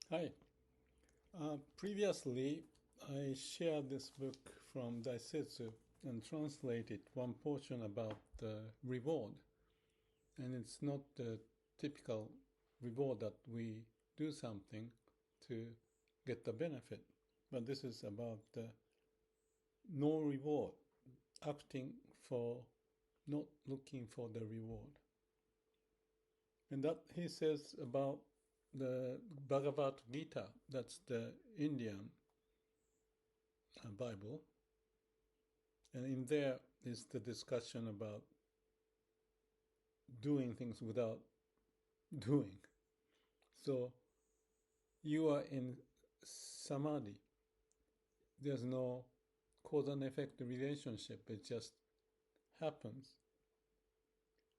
Hi. Previously, I shared this book from Daisetz and translated one portion about the reward. And it's not the typical reward that we do something to get the benefit. But this is about the no reward, acting for not looking for the reward. And that he says about the Bhagavad Gita, that's the Indian Bible. And in there is the discussion about doing things without doing. So you are in samadhi. There's no cause and effect relationship. It just happens.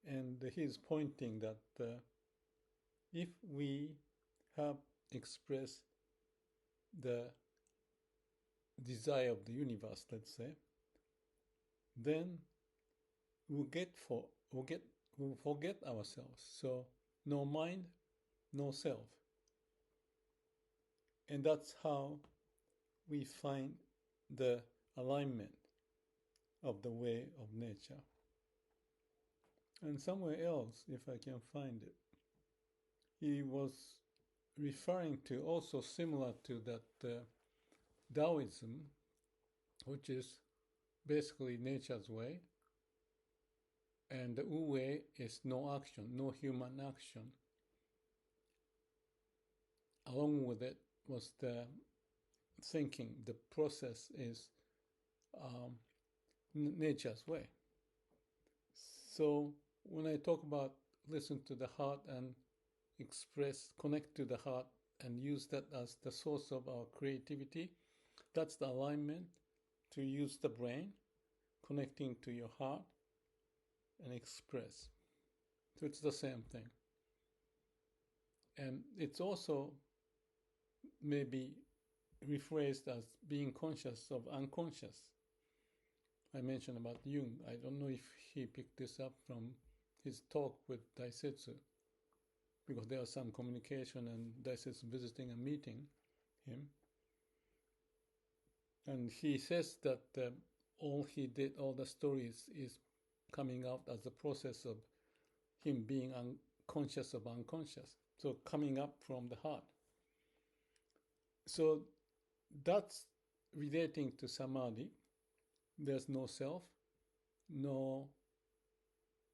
And he's pointing that if we have expressed the desire of the universe, let's say, then we'll forget ourselves. So no mind, no self. And that's how we find the alignment of the way of nature. And somewhere else, if I can find it, he was referring to also similar to that Taoism, which is basically nature's way, and the Wu way is no action, no human action. Along with it was the thinking, the process is nature's way. So when I talk about listen to the heart and connect to the heart and use that as the source of our creativity, that's the alignment to use the brain, connecting to your heart and express. So it's the same thing. And it's also maybe rephrased as being conscious of unconscious. I mentioned about Jung. I don't know if he picked this up from his talk with Daisetz, because there was some communication and Daisetz visiting and meeting him. And he says that all the stories is coming out as a process of him being unconscious of unconscious. So coming up from the heart. So that's relating to samadhi. There's no self, no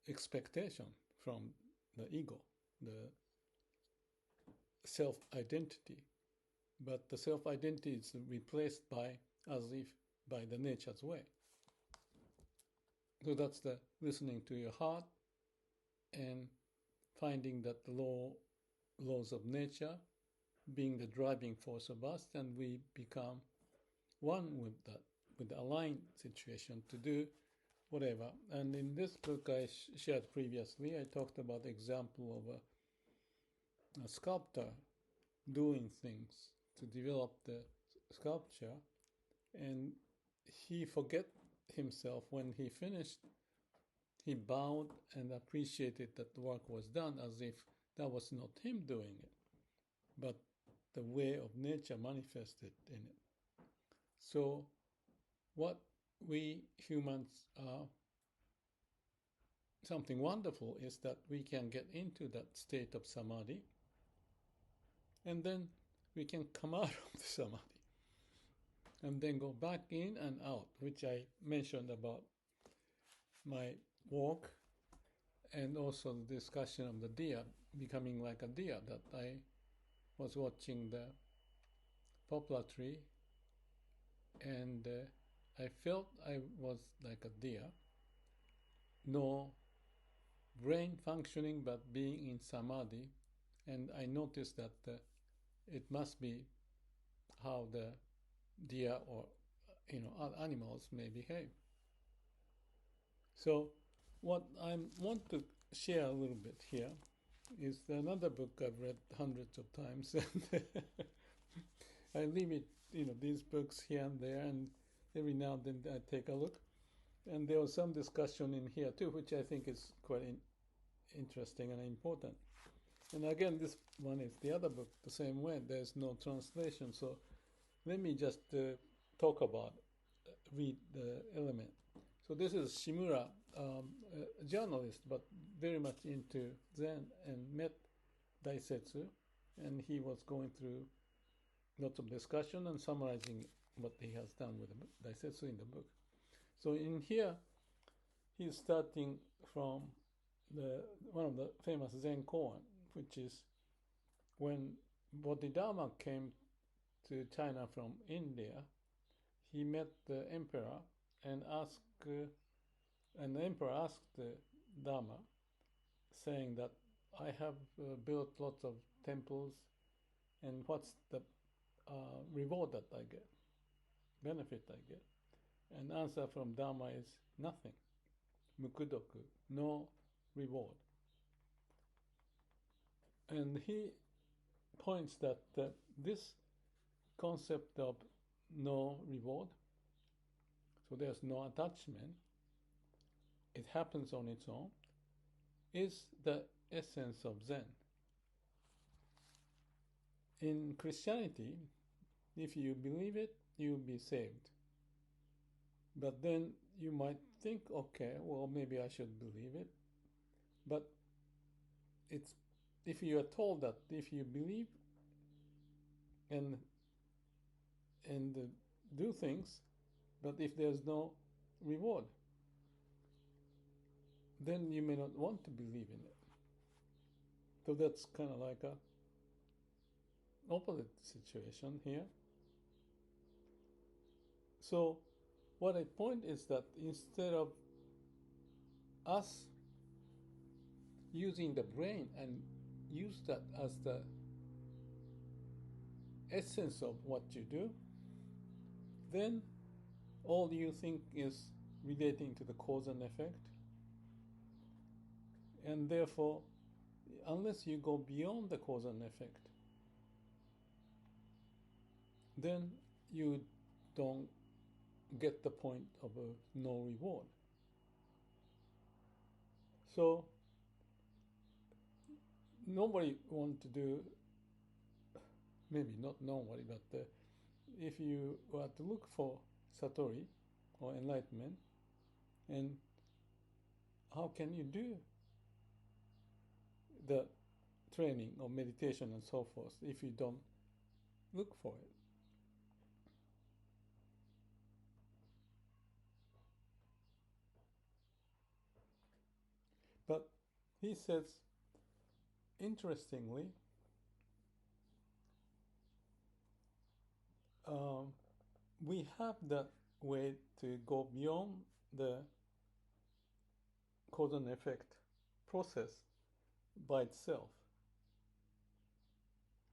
expectation from the ego, the self-identity. But the self-identity is replaced as if by the nature's way. So that's the listening to your heart and finding that the laws of nature being the driving force of us, and we become one with that, with the aligned situation to do whatever. And in this book I shared previously, I talked about the example of a sculptor doing things to develop the sculpture, and he forget himself when he finished. He bowed and appreciated that the work was done as if that was not him doing it, but the way of nature manifested in it. So what we humans are, something wonderful is that we can get into that state of samadhi, and then we can come out of the samadhi and then go back in and out, which I mentioned about my walk, and also the discussion of the deer, becoming like a deer, that I was watching the poplar tree and I felt I was like a deer, no brain functioning but being in samadhi, and I noticed that it must be how the deer or other animals may behave. So what I want to share a little bit here is another book I've read hundreds of times, and I limit these books here and there, and every now and then I take a look. And there was some discussion in here too, which I think is quite interesting and important. And again, this one is the other book, the same way. There's no translation. So let me just talk about, read the element. So this is Shimura, a journalist, but very much into Zen, and met Daisetz, and he was going through lots of discussion and summarizing what he has done with Daisetz in the book. So in here, he's starting from one of the famous Zen koan, which is when Bodhidharma came to China from India, he met the emperor and the emperor asked the Dharma, saying that I have built lots of temples, and what's the reward that I get, benefit I get? And answer from Dharma is nothing, mukudoku, no reward. And he points that this concept of no reward, so there's no attachment, it happens on its own, is the essence of Zen. In Christianity, if you believe it, you'll be saved. But then you might think, okay, well, maybe I should believe it. But if you are told that if you believe and do things, but if there's no reward, then you may not want to believe in it. So that's kind of like a opposite situation here. So what I point is that instead of us using the brain and use that as the essence of what you do, then all you think is relating to the cause and effect. And therefore, unless you go beyond the cause and effect, then you don't get the point of no reward. So nobody wants to do, maybe not nobody, but if you were to look for Satori or enlightenment, and how can you do the training or meditation and so forth if you don't look for it? But he says, interestingly, we have that way to go beyond the cause and effect process by itself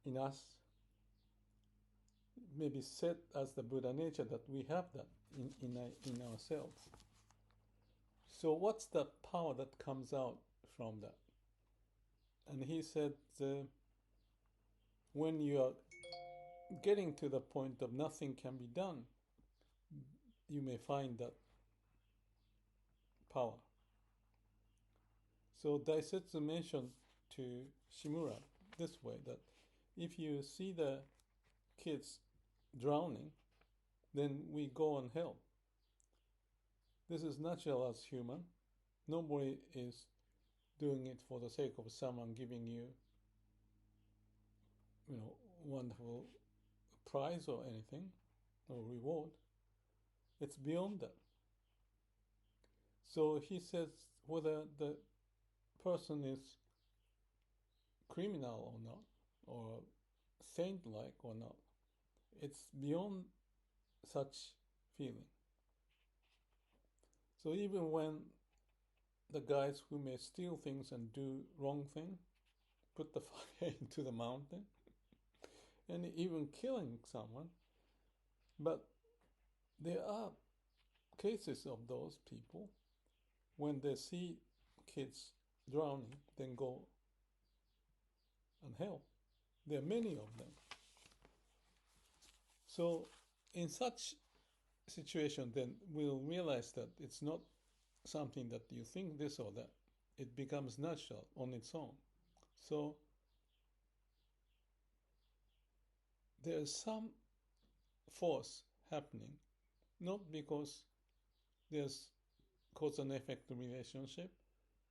in us, maybe set as the Buddha nature that we have that in ourselves. So what's the power that comes out from that? And he said, when you are getting to the point of nothing can be done, you may find that power. So Daisetz mentioned to Shimura this way, that if you see the kids drowning, then we go and help. This is natural as human. Nobody is doing it for the sake of someone giving you, wonderful prize or anything, or reward. It's beyond that. So he says whether the person is criminal or not, or saint-like or not, it's beyond such feeling. So even when the guys who may steal things and do wrong thing, put the fire into the mountain, and even killing someone, but there are cases of those people when they see kids drowning, then go and help. There are many of them. So in such situation, then we'll realize that it's not something that you think this or that. It becomes natural on its own. So there is some force happening, not because there's cause and effect relationship,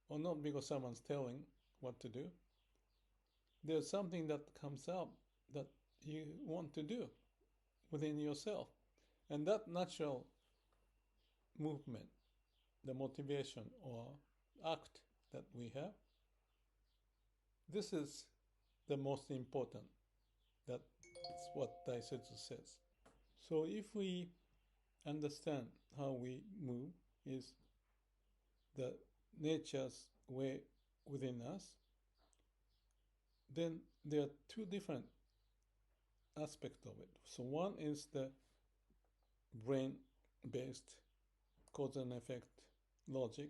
or not because someone's telling what to do. There's something that comes up that you want to do within yourself. And that natural movement, the motivation or act that we have, this is the most important. That's what Daisetz says. So if we understand how we move is the nature's way within us, then there are two different aspects of it. So one is the brain-based cause and effect logic,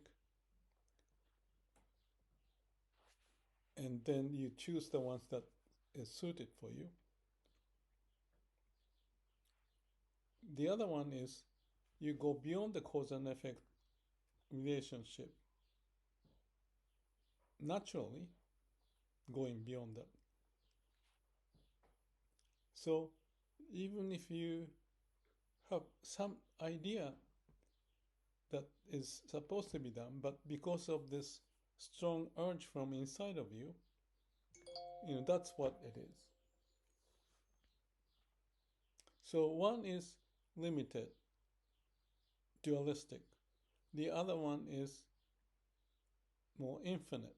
and then you choose the ones that is suited for you. The other one is you go beyond the cause and effect relationship, naturally going beyond that. So even if you have some idea that is supposed to be done, but because of this strong urge from inside of you, that's what it is. So one is limited, dualistic. The other one is more infinite,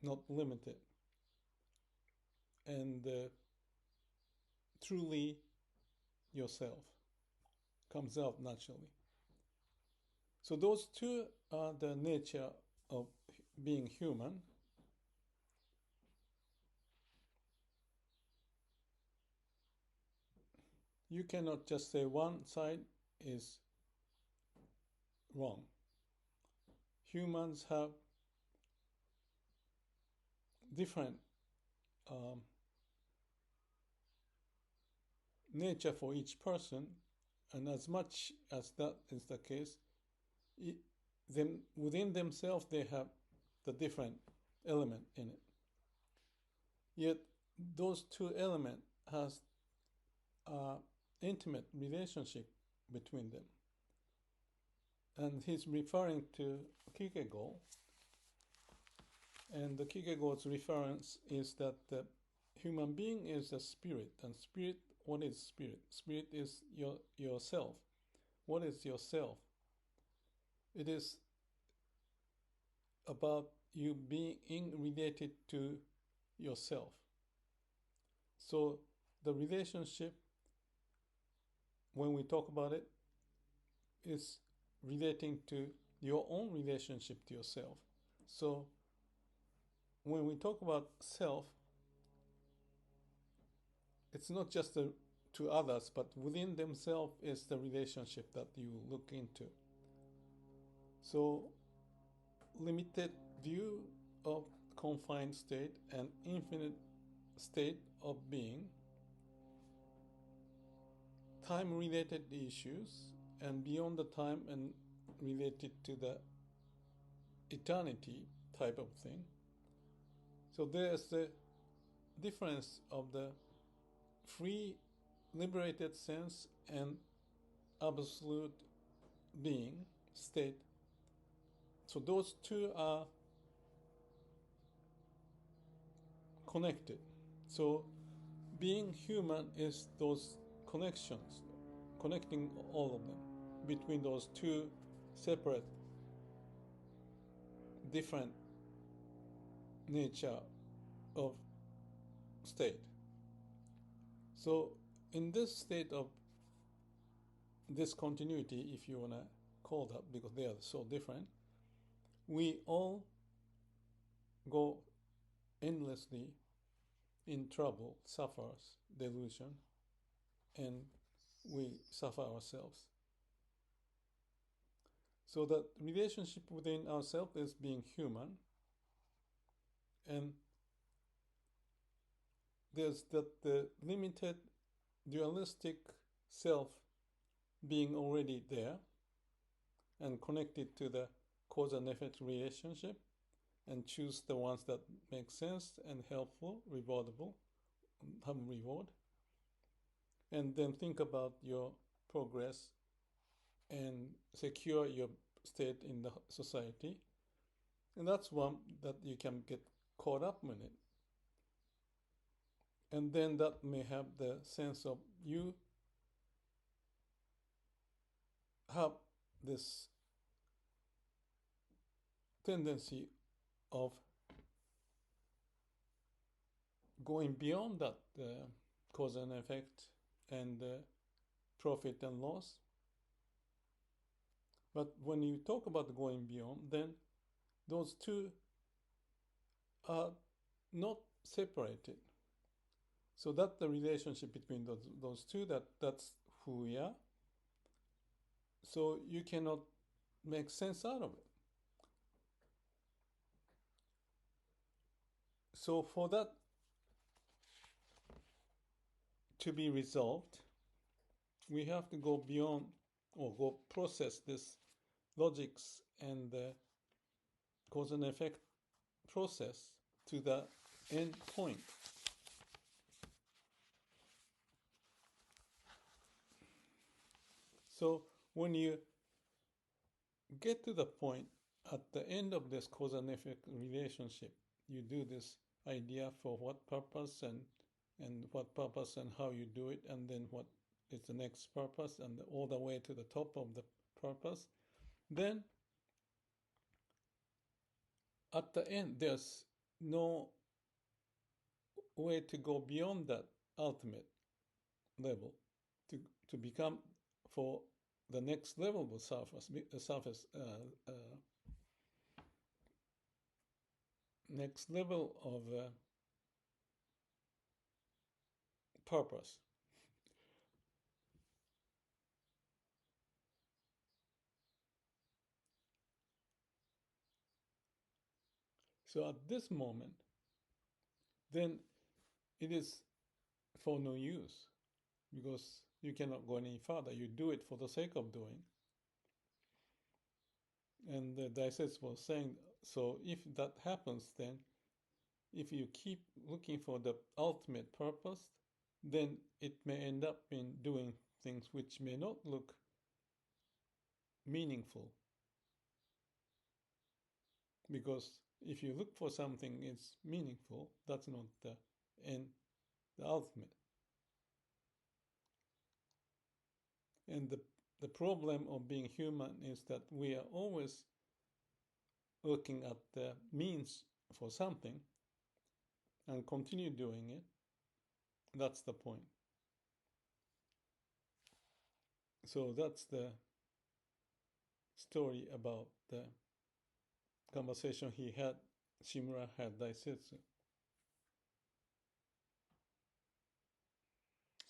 not limited, and truly yourself comes out naturally. So those two are the nature of being human. You cannot just say one side is wrong. Humans have different nature for each person, and as much as that is the case, then within themselves they have the different element in it. Yet those two elements has intimate relationship between them. And he's referring to Kierkegaard. And the Kierkegaard's reference is that the human being is a spirit. And spirit, what is spirit? Spirit is yourself. What is yourself? It is about you being related to yourself. So the relationship, when we talk about it, is relating to your own relationship to yourself. So when we talk about self, it's not just to others, but within themselves is the relationship that you look into. So limited view of confined state and infinite state of being, time-related issues, and beyond the time and related to the eternity type of thing. So there's the difference of the free, liberated sense and absolute being, state. So those two are connected. So being human is those connections, connecting all of them between those two separate, different nature of state. So in this state of discontinuity, if you want to call that, because they are so different, we all go endlessly in trouble, suffers delusion, and we suffer ourselves. So the relationship within ourselves is being human, and there's the limited dualistic self being already there and connected to the cause and effect relationship, and choose the ones that make sense and helpful, rewardable, have reward. and then think about your progress and secure your state in the society. And that's one that you can get caught up in it. And then that may have the sense of you have this tendency of going beyond that cause and effect and profit and loss. But when you talk about going beyond, then those two are not separated. So that's the relationship between those two, that's who we are. So you cannot make sense out of it. So for that to be resolved, we have to go beyond or go process this logics and the cause and effect process to the end point. So when you get to the point at the end of this cause and effect relationship, you do this idea for what purpose and what purpose and how you do it, and then what is the next purpose, and all the way to the top of the purpose. Then at the end, there's no way to go beyond that ultimate level to become for the next level of next level of purpose. So at this moment, then it is for no use, because you cannot go any further. You do it for the sake of doing. And Daisetz was saying, so if that happens, then if you keep looking for the ultimate purpose, then it may end up in doing things which may not look meaningful. Because if you look for something it's meaningful, that's not the end, the ultimate. And the problem of being human is that we are always looking at the means for something and continue doing it. That's the point. So that's the story about the conversation Shimura had Daisetz.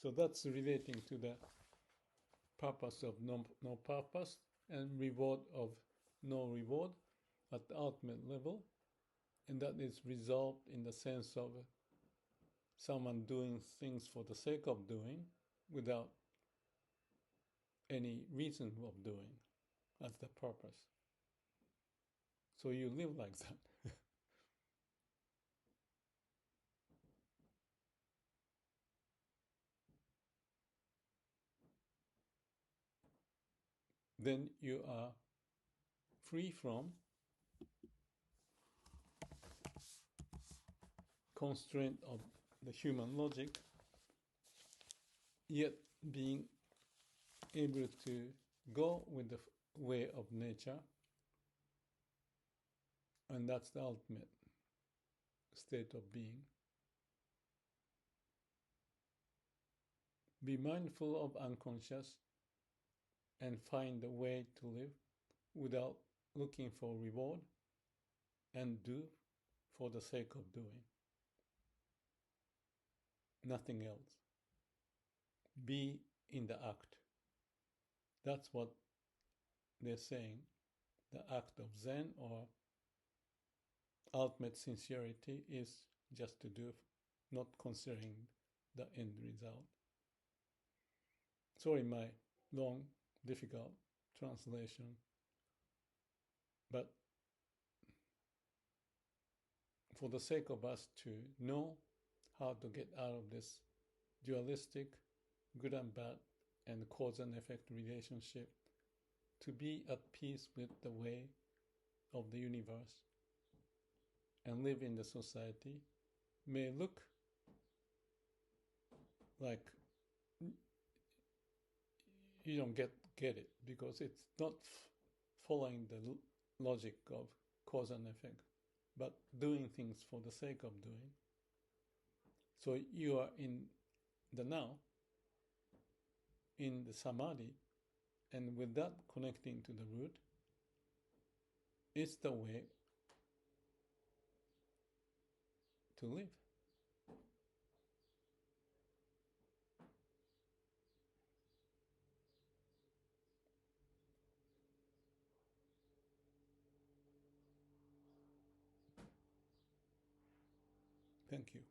So that's relating to the purpose of no purpose and reward of no reward at the ultimate level. And that is resolved in the sense of someone doing things for the sake of doing without any reason of doing as the purpose. So you live like that. Then you are free from constraint of the human logic, yet being able to go with the way of nature, and that's the ultimate state of being. Be mindful of unconscious and find a way to live without looking for reward, and do for the sake of doing. Nothing else. Be in the act. That's what they're saying. The act of Zen or ultimate sincerity is just to do, not considering the end result. Sorry, my long, difficult translation. But for the sake of us to know how to get out of this dualistic good and bad, and cause and effect relationship, to be at peace with the way of the universe and live in the society may look like you don't get it because it's not following the logic of cause and effect, but doing things for the sake of doing. So you are in the now, in the samadhi, and with that connecting to the root, it's the way to live. Thank you.